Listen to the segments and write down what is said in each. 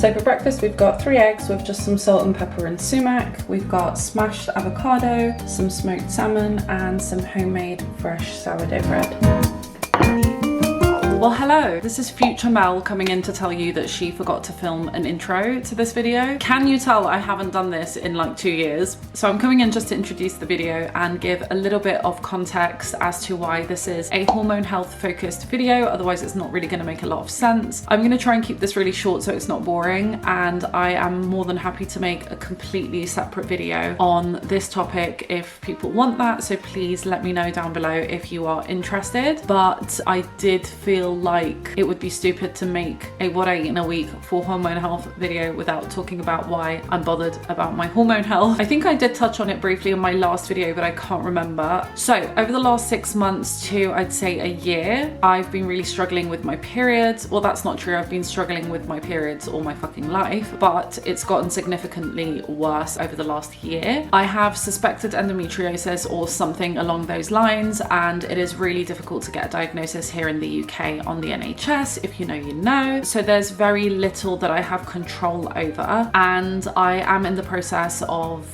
So for breakfast we've got 3 eggs with just some salt and pepper and sumac. We've got smashed avocado, some smoked salmon and some homemade fresh sourdough bread. Well, hello, this is future Mel coming in to tell you that she forgot to film an intro to this video. Can you tell I haven't done this in like 2 years? So I'm coming in just to introduce the video and give a little bit of context as to why this is a hormone health focused video, otherwise it's not really going to make a lot of sense. I'm going to try and keep this really short so it's not boring, and I am more than happy to make a completely separate video on this topic if people want that, so please let me know down below if you are interested. But I did feel like it would be stupid to make a what I eat in a week for hormone health video without talking about why I'm bothered about my hormone health. I think I did touch on it briefly in my last video, but I can't remember. So over the last 6 months to I'd say a year, I've been really struggling with my periods. Well, that's not true. I've been struggling with my periods all my fucking life, but it's gotten significantly worse over the last year. I have suspected endometriosis or something along those lines, and it is really difficult to get a diagnosis here in the UK on the NHS. If you know, you know. So there's very little that I have control over, and I am in the process of,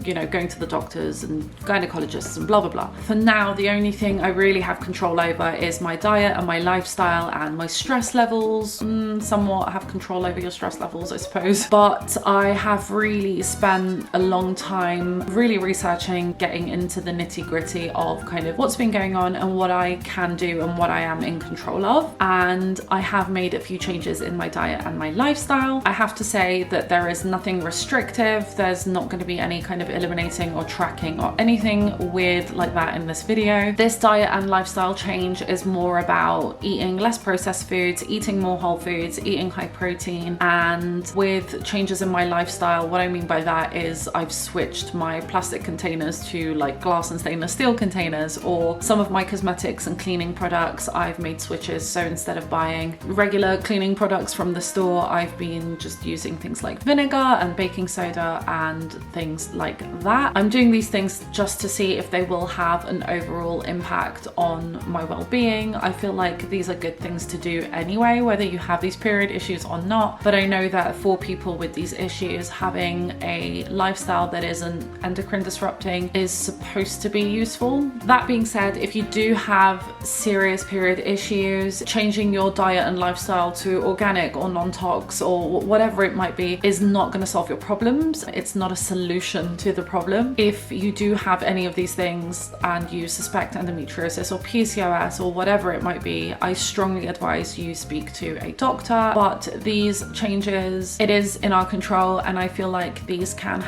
you know, going to the doctors and gynecologists and blah blah blah. For now, the only thing I really have control over is my diet and my lifestyle and my stress levels. Somewhat have control over your stress levels, I suppose. But I have really spent a long time really researching, getting into the nitty-gritty of kind of what's been going on and what I can do and what I am in control of. And I have made a few changes in my diet and my lifestyle. I have to say that there is nothing restrictive. There's not going to be any kind of eliminating or tracking or anything weird like that in this video. This diet and lifestyle change is more about eating less processed foods, eating more whole foods, eating high protein, and with changes in my lifestyle, what I mean by that is I've switched my plastic containers to like glass and stainless steel containers, or some of my cosmetics and cleaning products I've made switches. So instead of buying regular cleaning products from the store, I've been just using things like vinegar and baking soda and things like that. I'm doing these things just to see if they will have an overall impact on my well-being. I feel like these are good things to do anyway, whether you have these period issues or not. But I know that for people with these issues, having a lifestyle that isn't endocrine disrupting is supposed to be useful. That being said, if you do have serious period issues, changing your diet and lifestyle to organic or non-tox or whatever it might be is not going to solve your problems. It's not a solution to the problem. If you do have any of these things and you suspect endometriosis or PCOS or whatever it might be, I strongly advise you speak to a doctor. But these changes, it is in our control, and I feel like these can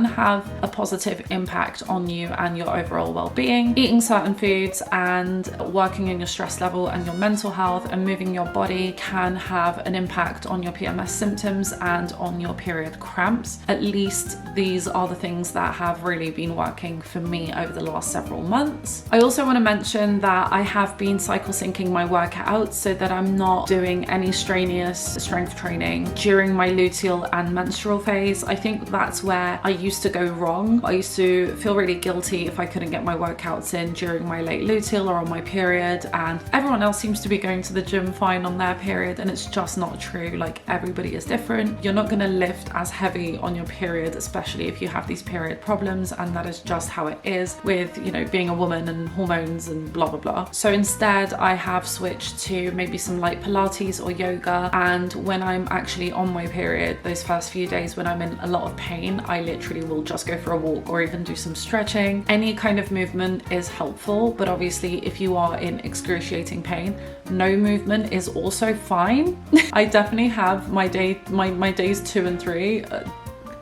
have a positive impact on you and your overall well-being. Eating certain foods and working on your stress level and your mental health and moving your body can have an impact on your PMS symptoms and on your period cramps. At least these are the things that have really been working for me over the last several months. I also want to mention that I have been cycle syncing my workouts so that I'm not doing any strenuous strength training during my luteal and menstrual phase. I think that's where I used to go wrong. I used to feel really guilty if I couldn't get my workouts in during my late luteal or on my period, and everyone else seems to be going to the gym fine on their period, and it's just not true. Like, everybody is different. You're not going to lift as heavy on your period, especially if you have these period problems, and that is just how it is with, you know, being a woman and hormones and blah blah blah. So instead I have switched to maybe some light Pilates or yoga, and when I'm actually on my period, those first few days when I'm in a lot of pain, I literally will just go for a walk or even do some stretching. Any kind of movement is helpful, but obviously if you are in excruciating pain, no movement is also fine. I definitely have my days 2 and 3.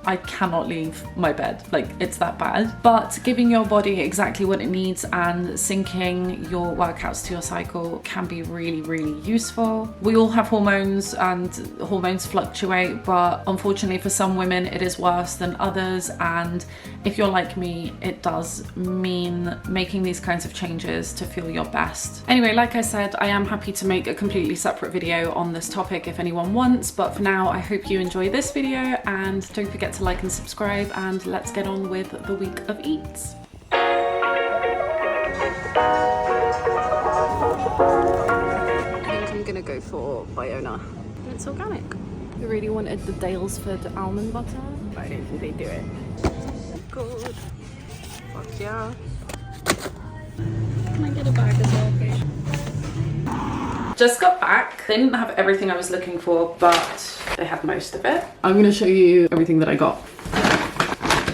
I cannot leave my bed, like it's that bad. But giving your body exactly what it needs and syncing your workouts to your cycle can be really, really useful. We all have hormones and hormones fluctuate, but unfortunately for some women it is worse than others, and if you're like me, it does mean making these kinds of changes to feel your best. Anyway, like I said, I am happy to make a completely separate video on this topic if anyone wants, but for now I hope you enjoy this video, and don't forget to like and subscribe, and let's get on with the week of eats. I think I'm gonna go for Biona. It's organic. We really wanted the Dalesford almond butter, but I don't think they do it. Good. Fuck yeah. Can I get a bag as well, please? Just got back. They didn't have everything I was looking for, but they had most of it. I'm gonna show you everything that I got.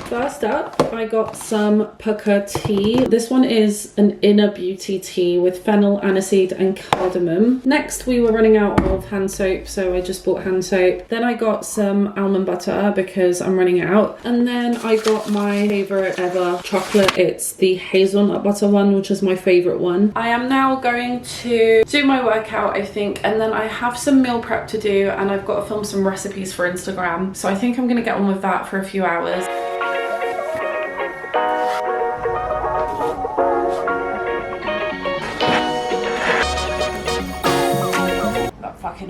First up, I got some pucca tea. This one is an inner beauty tea with fennel, aniseed and cardamom. Next, we were running out of hand soap, so I just bought hand soap. Then I got some almond butter because I'm running out. And then I got my favorite ever chocolate. It's the hazelnut butter one, which is my favorite one. I am now going to do my workout, I think, and then I have some meal prep to do, and I've got to film some recipes for Instagram. So I think I'm gonna get on with that for a few hours.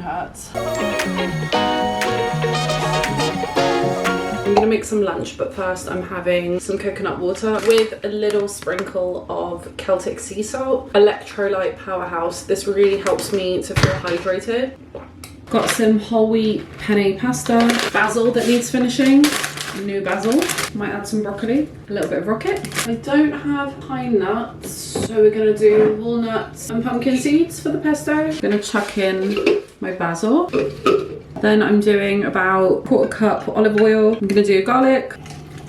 Hurts. I'm gonna make some lunch, but first I'm having some coconut water with a little sprinkle of Celtic sea salt. Electrolyte powerhouse. This really helps me to feel hydrated. Got some whole wheat penne pasta, basil that needs finishing. New basil. Might add some broccoli, a little bit of rocket. I don't have pine nuts, so we're gonna do walnuts and pumpkin seeds for the pesto. I'm gonna chuck in my basil. Then I'm doing about 1/4 cup olive oil. I'm gonna do garlic,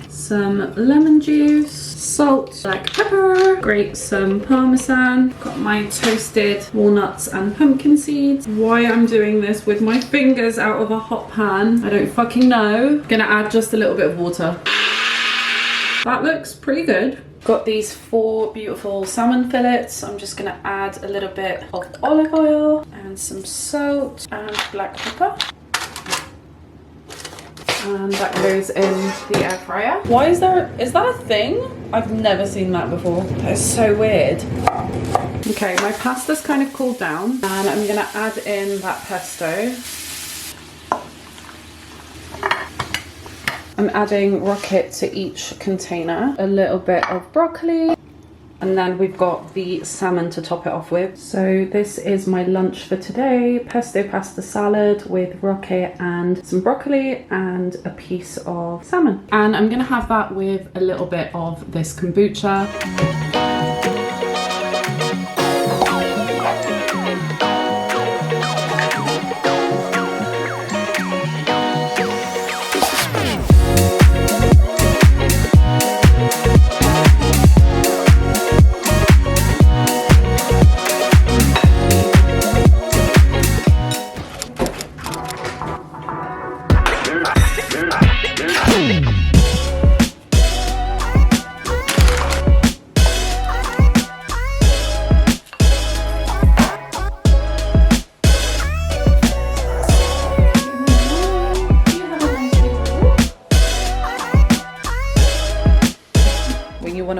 some lemon juice, salt, black pepper, grate some parmesan. Got my toasted walnuts and pumpkin seeds. Why I'm doing this with my fingers out of a hot pan, I don't fucking know. Gonna add just a little bit of water. That looks pretty good. Got these 4 beautiful salmon fillets. I'm just gonna add a little bit of olive oil and some salt and black pepper. And that goes in the air fryer. Why is that a thing? I've never seen that before. That's so weird. Okay, my pasta's kind of cooled down, and I'm gonna add in that pesto. I'm adding rocket to each container, a little bit of broccoli, and then we've got the salmon to top it off with. So this is my lunch for today: pesto pasta salad with rocket and some broccoli and a piece of salmon. And I'm gonna have that with a little bit of this kombucha.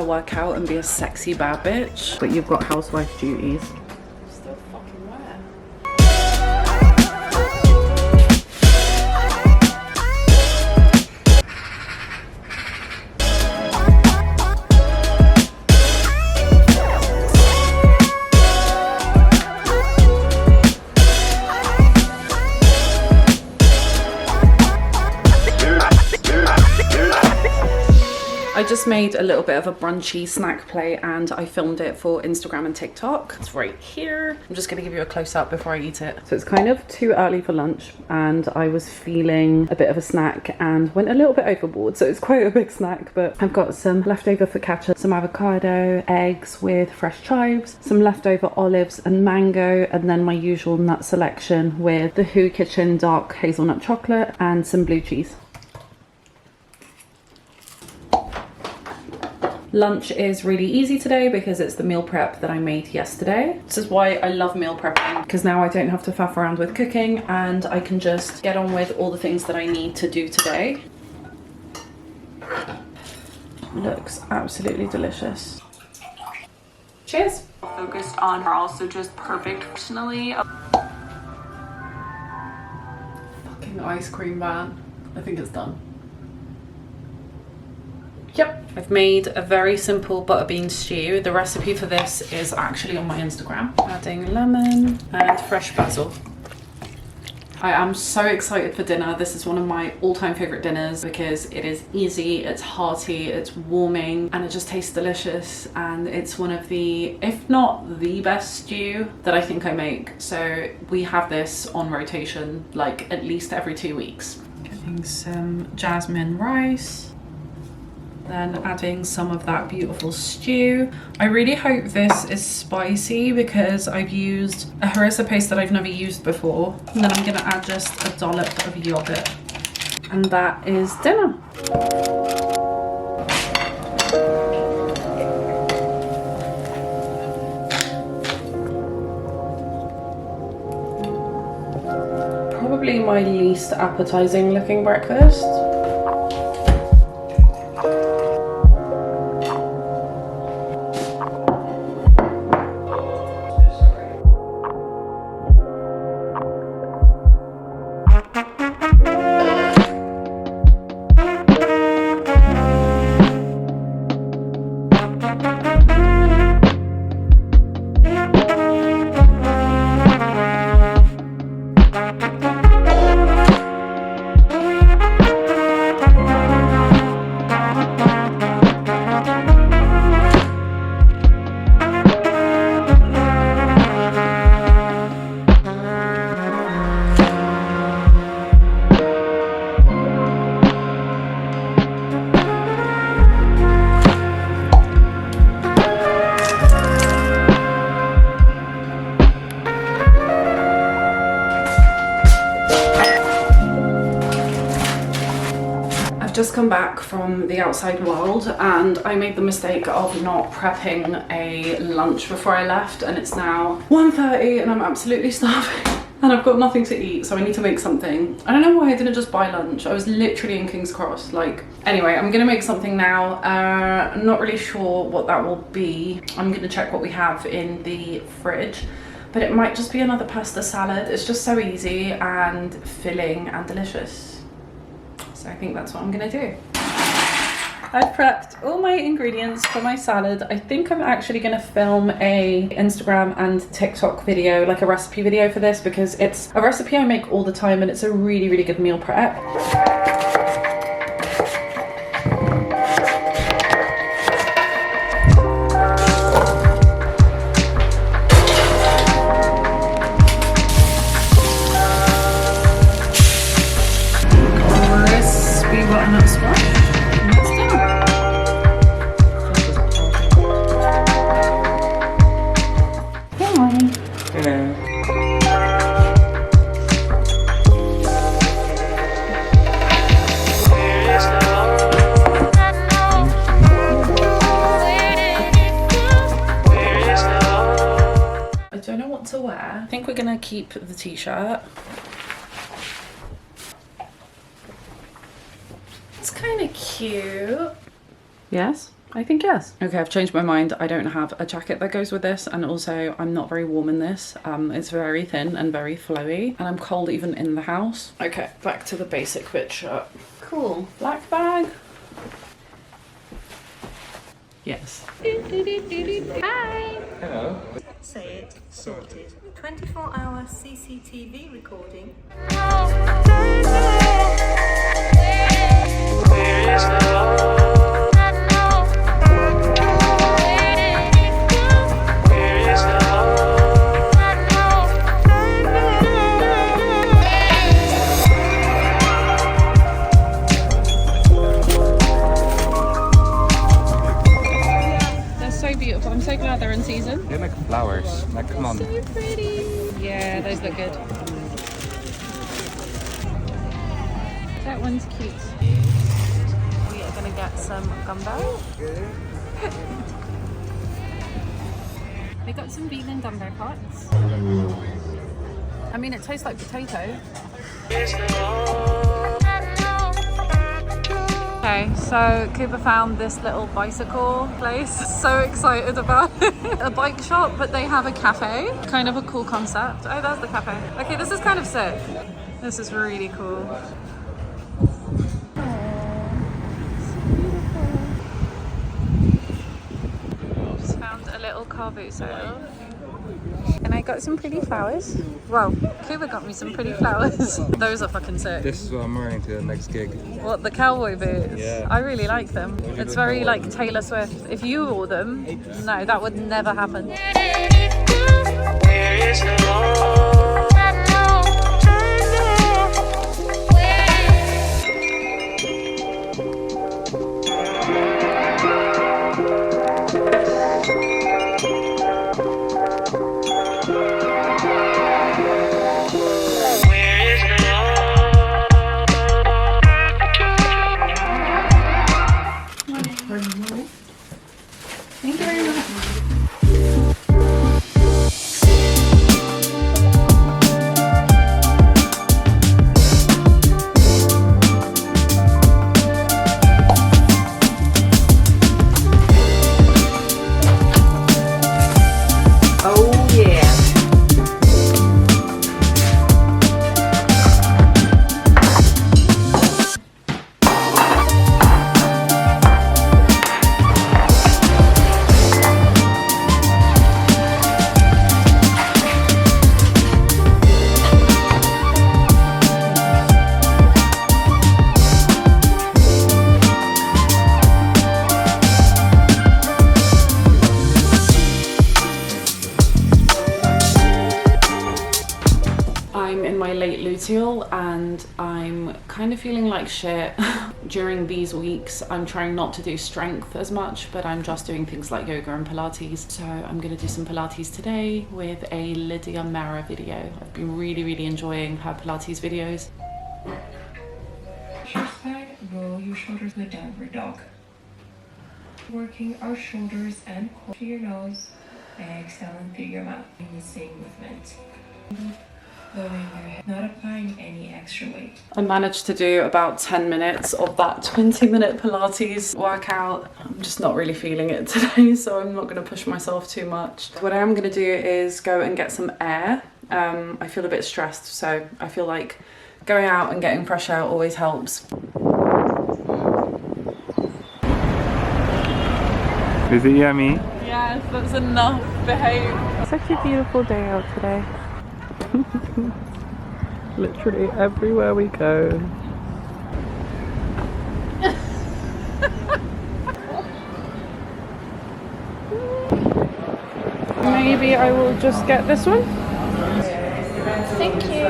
Work out and be a sexy bad bitch, but you've got housewife duties. Still fucking wet. I just made a little bit of a brunchy snack plate and I filmed it for Instagram and TikTok. It's right here. I'm just gonna give you a close up before I eat it. So it's kind of too early for lunch and I was feeling a bit of a snack and went a little bit overboard. So it's quite a big snack, but I've got some leftover focaccia, some avocado, eggs with fresh chives, some leftover olives and mango, and then my usual nut selection with the Who Kitchen dark hazelnut chocolate and some blue cheese. Lunch is really easy today because it's the meal prep that I made yesterday. This is why I love meal prepping, because now I don't have to faff around with cooking and I can just get on with all the things that I need to do today. Looks absolutely delicious. Cheers. Focused on are also just perfect. Personally, fucking ice cream van. I think it's done. Yep, I've made a very simple butter bean stew. The recipe for this is actually on my Instagram. Adding lemon and fresh basil. I am so excited for dinner. This is one of my all-time favorite dinners because it is easy, it's hearty, it's warming, and it just tastes delicious. And it's one of the, if not the best stew that I think I make. So we have this on rotation, like at least every 2 weeks. Getting some jasmine rice. Then adding some of that beautiful stew. I really hope this is spicy because I've used a harissa paste that I've never used before. And then I'm gonna add just a dollop of yogurt. And that is dinner. Probably my least appetizing looking breakfast. Just come back from the outside world and I made the mistake of not prepping a lunch before I left, and it's now 1:30 and I'm absolutely starving and I've got nothing to eat, so I need to make something. I don't know why I didn't just buy lunch. I was literally in King's Cross. Like, anyway, I'm gonna make something now. I'm not really sure what that will be. I'm gonna check what we have in the fridge, but it might just be another pasta salad. It's just so easy and filling and delicious. So I think that's what I'm gonna do. I've prepped all my ingredients for my salad. I think I'm actually gonna film a Instagram and TikTok video, like a recipe video for this, because it's a recipe I make all the time and it's a really, really good meal prep. Butternut squash, and that's done. Good morning. Hello. I don't know what to wear. I think we're gonna keep the t-shirt. It's kind of cute. Yes? I think yes. Okay, I've changed my mind. I don't have a jacket that goes with this, and also I'm not very warm in this. It's very thin and very flowy, and I'm cold even in the house. Okay, back to the basic fit shirt. Cool. Black bag. Yes. Hi! Hello. Say it. Sorted. 24-hour CCTV recording. Where is the love? Where is the love? They're so beautiful. I'm so glad they're in season. They're like flowers. Like, come on. So pretty. Yeah, those look good. That one's cute. We are gonna get some gumbo. We got some vegan gumbo pots. I mean, it tastes like potato. Okay, so Cooper found this little bicycle place. So excited about it. A bike shop, but they have a cafe. Kind of a cool concept. Oh, there's the cafe. Okay, this is kind of sick. This is really cool. Just found a little car boot sale. And I got got some pretty flowers. Well, Cuba got me some pretty flowers. Those are fucking sick. This is what I'm wearing to the next gig. What, the cowboy boots? Yeah. I really like them. It's very like Taylor Swift. If you wore them, no, that would never happen. Where is the love? Thank you very much. Oh yeah. I'm in my late luteal and I'm kind of feeling like shit. During these weeks I'm trying not to do strength as much, but I'm just doing things like yoga and Pilates. So I'm going to do some Pilates today with a Lydia Mara video. I've been really enjoying her Pilates videos. Chest side, roll your shoulders to downward dog. Working our shoulders and core to your nose, exhaling through your mouth in the same movement. Lowering your head, not applying any extra weight. I managed to do about 10 minutes of that 20-minute Pilates workout. I'm just not really feeling it today, so I'm not going to push myself too much. What I am going to do is go and get some air. I feel a bit stressed, so I feel like going out and getting fresh air always helps. Is it yummy? Yes, that's enough. Behave. Such a beautiful day out today. Literally everywhere we go. Maybe I will just get this one. Thank you.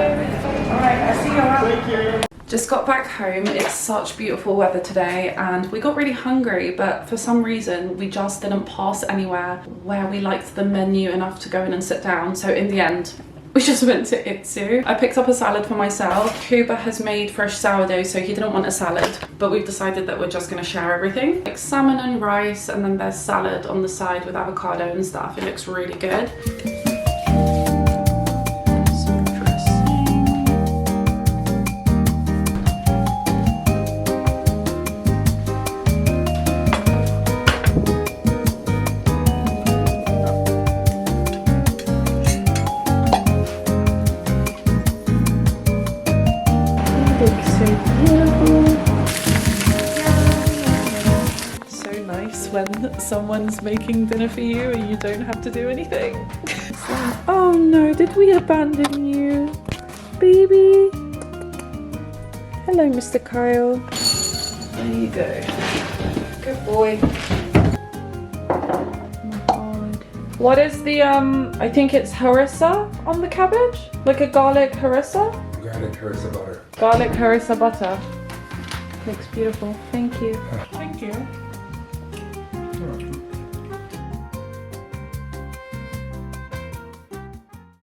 Alright, I'll see you around. Thank you. Just got back home. It's such beautiful weather today and we got really hungry, but for some reason we just didn't pass anywhere where we liked the menu enough to go in and sit down. So in the end, we just went to Itsu. I picked up a salad for myself. Kuba has made fresh sourdough, so he didn't want a salad, but we've decided that we're just gonna share everything. Like salmon and rice, and then there's salad on the side with avocado and stuff. It looks really good. Some dressing. So nice when someone's making dinner for you and you don't have to do anything. Oh no, did we abandon you? Baby? Hello, Mr. Kyle. There you go. Good boy. Oh my god. What is the, I think it's harissa on the cabbage? Like a garlic harissa? Garlic harissa butter. Garlic harissa butter. Looks beautiful. Thank you. Thank you. Oh,